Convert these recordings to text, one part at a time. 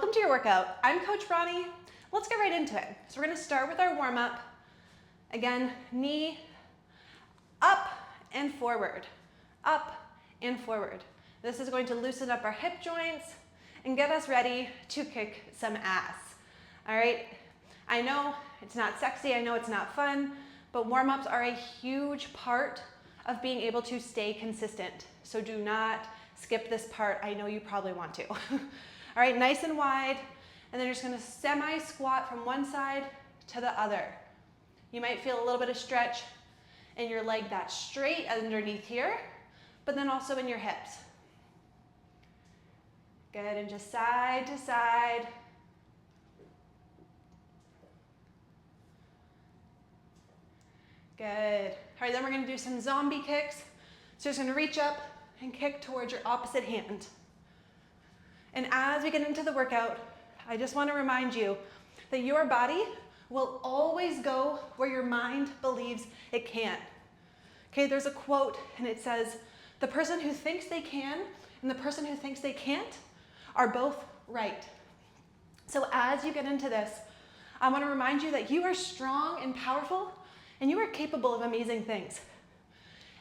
welcome to your workout. I'm Coach Ronnie. Let's get right into it. So we're gonna start with our warm-up. Again, knee up and forward, up and forward. This is going to loosen up our hip joints and get us ready to kick some ass. All right, I know it's not sexy, I know it's not fun, but warm-ups are a huge part of being able to stay consistent. So do not skip this part. I know you probably want to. All right, nice and wide, and then you're just gonna semi-squat from one side to the other. You might feel a little bit of stretch in your leg that's straight underneath here, but then also in your hips. Good, and just side to side. Good. All right, then we're gonna do some zombie kicks. So you're just gonna reach up and kick towards your opposite hand. And as we get into the workout, I just wanna remind you that your body will always go where your mind believes it can. Okay, there's a quote and it says, the person who thinks they can and the person who thinks they can't are both right. So as you get into this, I wanna remind you that you are strong and powerful and you are capable of amazing things.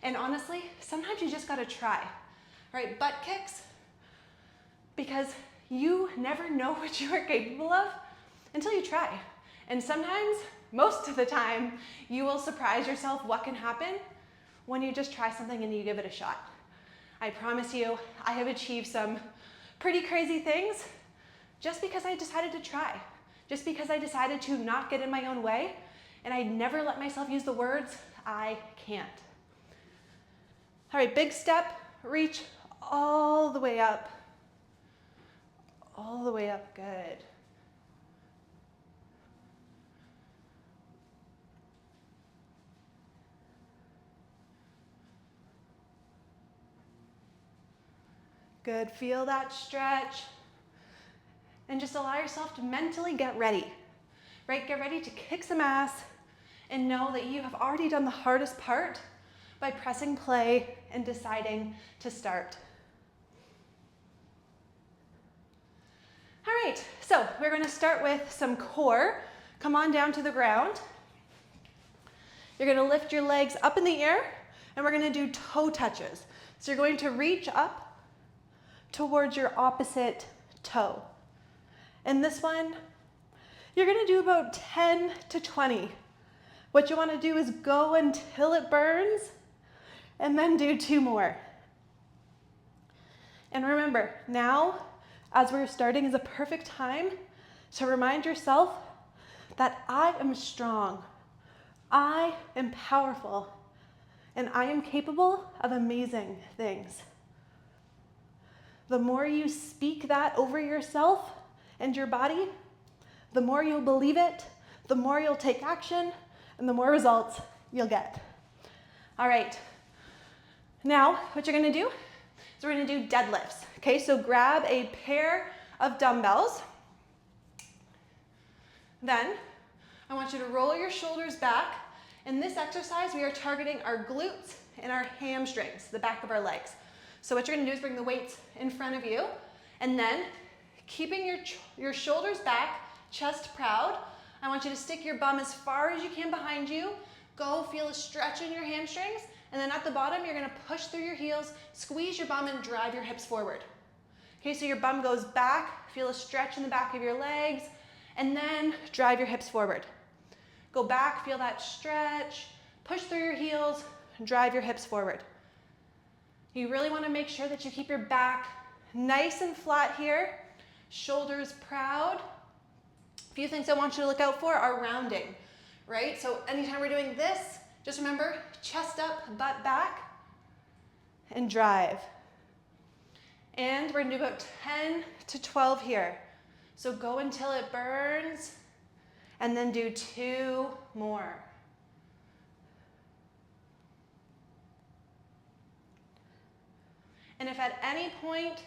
And honestly, sometimes you just gotta try, right? Butt kicks, because you never know what you are capable of until you try. And sometimes, most of the time, you will surprise yourself what can happen when you just try something and you give it a shot. I promise you, I have achieved some pretty crazy things just because I decided to try, just because I decided to not get in my own way, and I never let myself use the words, I can't. All right, big step, reach all the way up. All the way up, good. Good, feel that stretch. And just allow yourself to mentally get ready, right? Get ready to kick some ass and know that you have already done the hardest part by pressing play and deciding to start. All right, so we're gonna start with some core. Come on down to the ground. You're gonna lift your legs up in the air and we're gonna do toe touches. So you're going to reach up towards your opposite toe. And this one, you're gonna do about 10 to 20. What you wanna do is go until it burns and then do 2 more. And remember, now, as we're starting, is a perfect time to remind yourself that I am strong, I am powerful, and I am capable of amazing things. The more you speak that over yourself and your body, the more you'll believe it, the more you'll take action, and the more results you'll get. All right, now what you're gonna do is we're gonna do deadlifts. Okay, so grab a pair of dumbbells. Then I want you to roll your shoulders back. In this exercise, we are targeting our glutes and our hamstrings, the back of our legs. So what you're gonna do is bring the weights in front of you, and then keeping your shoulders back, chest proud, I want you to stick your bum as far as you can behind you. Go feel a stretch in your hamstrings, and then at the bottom, you're gonna push through your heels, squeeze your bum, and drive your hips forward. Okay, so your bum goes back, feel a stretch in the back of your legs, and then drive your hips forward. Go back, feel that stretch, push through your heels, drive your hips forward. You really wanna make sure that you keep your back nice and flat here, shoulders proud. A few things I want you to look out for are rounding, right? So anytime we're doing this, just remember, chest up, butt back, and drive. And we're gonna do about 10 to 12 here. So go until it burns, and then do 2 more. And if at any point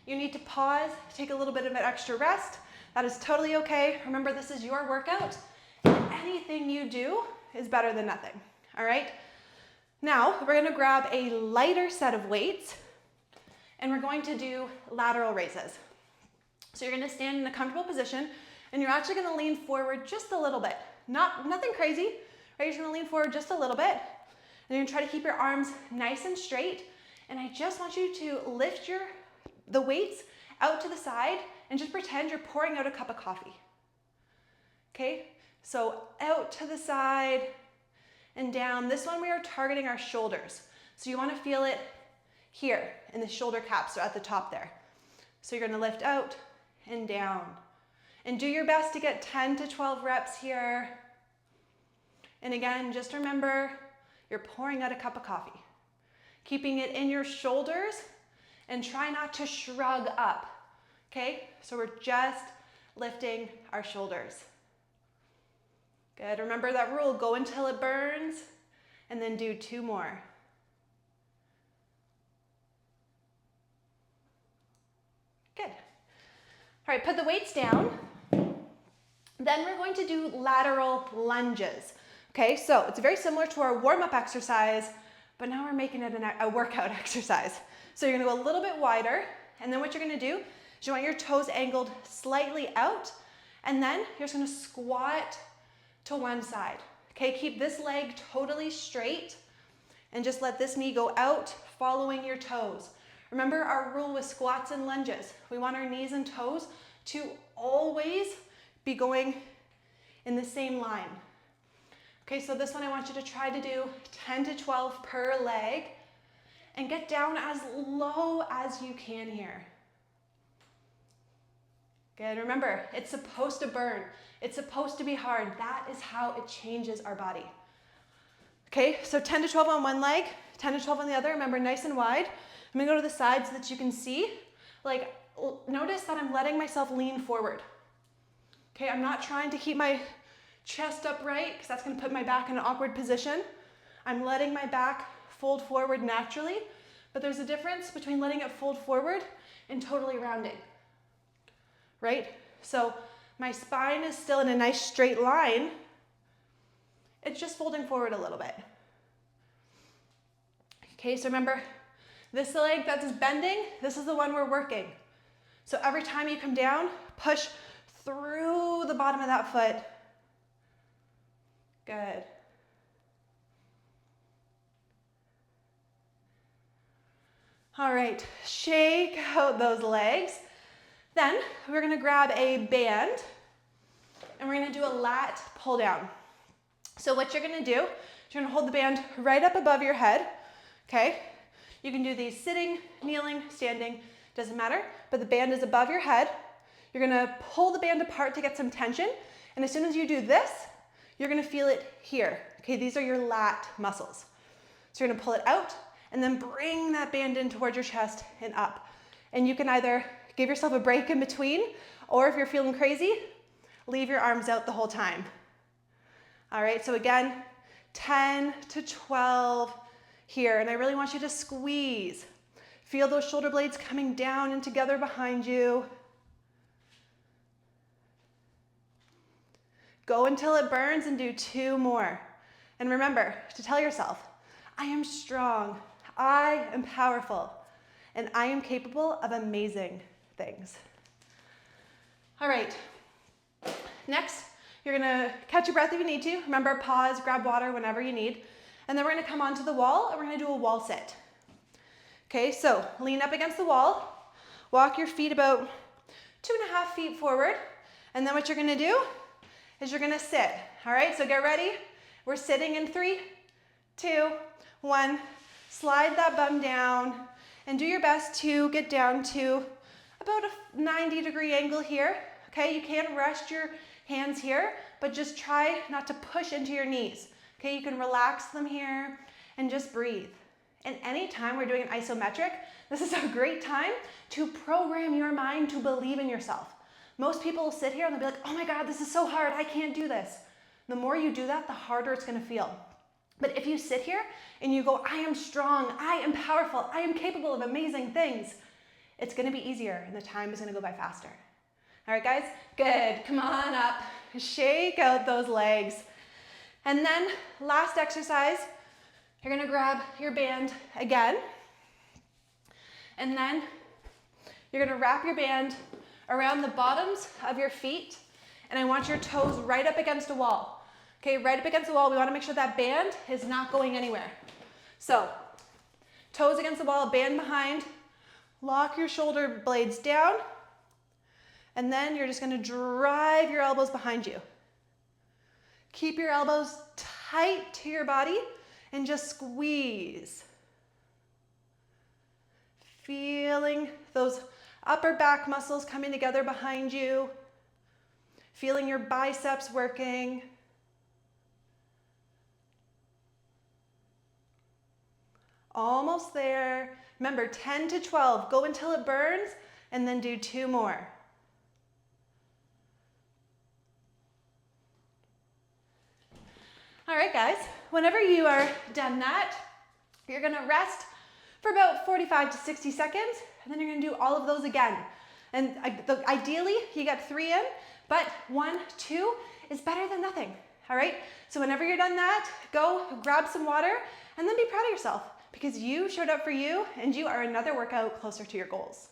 you need to pause, take a little bit of an extra rest, that is totally okay. Remember, this is your workout, and anything you do is better than nothing, all right? Now, we're gonna grab a lighter set of weights, and we're going to do lateral raises. So you're gonna stand in a comfortable position and you're actually gonna lean forward just a little bit. Nothing crazy, right? You're just gonna lean forward just a little bit. And you're gonna try to keep your arms nice and straight. And I just want you to lift the weights out to the side and just pretend you're pouring out a cup of coffee. Okay, so out to the side and down. This one we are targeting our shoulders. So you wanna feel it here in the shoulder caps, so at the top there. So you're gonna lift out and down. And do your best to get 10 to 12 reps here. And again, just remember, you're pouring out a cup of coffee. Keeping it in your shoulders and try not to shrug up, okay? So we're just lifting our shoulders. Good, remember that rule, go until it burns, and then do 2 more. Good. All right, put the weights down. Then we're going to do lateral lunges. Okay, so it's very similar to our warm-up exercise, but now we're making it a workout exercise. So you're gonna go a little bit wider, and then what you're gonna do is you want your toes angled slightly out, and then you're just gonna squat to one side. Okay, keep this leg totally straight, and just let this knee go out, following your toes. Remember our rule with squats and lunges. We want our knees and toes to always be going in the same line. Okay, so this one I want you to try to do 10 to 12 per leg and get down as low as you can here. Good, remember, it's supposed to burn. It's supposed to be hard. That is how it changes our body. Okay, so 10 to 12 on one leg, 10 to 12 on the other. Remember, nice and wide. I'm gonna go to the side so that you can see. Like, notice that I'm letting myself lean forward. Okay, I'm not trying to keep my chest upright because that's gonna put my back in an awkward position. I'm letting my back fold forward naturally, but there's a difference between letting it fold forward and totally rounding, right? So my spine is still in a nice straight line. It's just folding forward a little bit. Okay, so remember, this leg that's bending, this is the one we're working. So every time you come down, push through the bottom of that foot. Good. All right, shake out those legs. Then we're gonna grab a band and we're gonna do a lat pull down. So what you're gonna do, you're gonna hold the band right up above your head, okay? You can do these sitting, kneeling, standing, doesn't matter, but the band is above your head. You're gonna pull the band apart to get some tension, and as soon as you do this, you're gonna feel it here. Okay, these are your lat muscles. So you're gonna pull it out, and then bring that band in towards your chest and up. And you can either give yourself a break in between, or if you're feeling crazy, leave your arms out the whole time. All right, so again, 10 to 12 here, and I really want you to squeeze. Feel those shoulder blades coming down and together behind you. Go until it burns and do 2 more. And remember to tell yourself, I am strong, I am powerful, and I am capable of amazing things. All right, next, you're gonna catch your breath if you need to. Remember, pause, grab water whenever you need. And then we're gonna come onto the wall and we're gonna do a wall sit. Okay, so lean up against the wall, walk your feet about 2.5 feet forward, and then what you're gonna do is you're gonna sit. All right, so get ready. We're sitting in 3, 2, 1. Slide that bum down and do your best to get down to about a 90-degree angle here. Okay, you can rest your hands here, but just try not to push into your knees. Okay, you can relax them here and just breathe. And anytime we're doing an isometric, this is a great time to program your mind to believe in yourself. Most people will sit here and they'll be like, oh my God, this is so hard, I can't do this. The more you do that, the harder it's gonna feel. But if you sit here and you go, I am strong, I am powerful, I am capable of amazing things, it's gonna be easier and the time is gonna go by faster. All right, guys, good, come on up, shake out those legs. And then last exercise, you're gonna grab your band again, and then you're gonna wrap your band around the bottoms of your feet, and I want your toes right up against a wall. Okay, right up against the wall. We want to make sure that band is not going anywhere. So, toes against the wall, band behind. Lock your shoulder blades down, and then you're just going to drive your elbows behind you. Keep your elbows tight to your body and just squeeze. Feeling those upper back muscles coming together behind you. Feeling your biceps working. Almost there. Remember, 10 to 12. Go until it burns, and then do 2 more. All right, guys. Whenever you are done that, you're going to rest for about 45 to 60 seconds, and then you're going to do all of those again. And ideally, you get 3 in, but 1, 2 is better than nothing. All right? So whenever you're done that, go grab some water, and then be proud of yourself, because you showed up for you, and you are another workout closer to your goals.